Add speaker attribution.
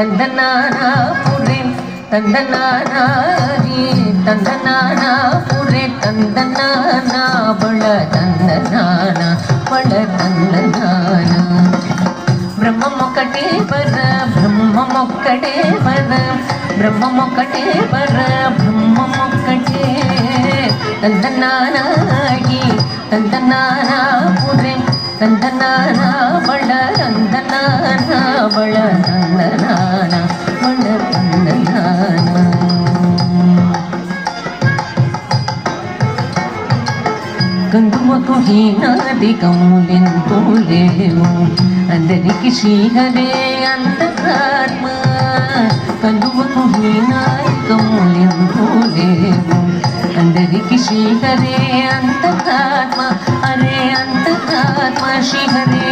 Speaker 1: ತಂದನಾನ ಪುರೆ ತಂದನಾನಾರಿ ತಂದನಾನ ಪುರೆ ತಂದನಾನ ಬಳ ತಂದನಾನ ಬಳ ತಂದನಾನ ಬ್ರಹ್ಮಮೊಕ್ಕಟೇ ಬರ ಬ್ರಹ್ಮಮೊಕ್ಕಟೇ ಬರ ಬ್ರಹ್ಮಮೊಕ್ಕಟೇ ಬರ ಬ್ರಹ್ಮಮೊಕ್ಕಟೇ ತಂದನಾನಾಗಿ ತಂದನಾನ ಪುರೆ ತಂದನಾನ ಬಳ ತಂದನಾನ ಬಳ ತಂದನಾನ ಬಳ ತಂದನಾನ గంగుమకు హీనాదికములెంతో లేవు అందరికి శ్రీహరే అంతరాత్మ గంగుమకు హీనాదికములెంతో లేవు అందరికి శ్రీహరే అంతరాత్మ హరే అంతరాత్మ శ్రీహరే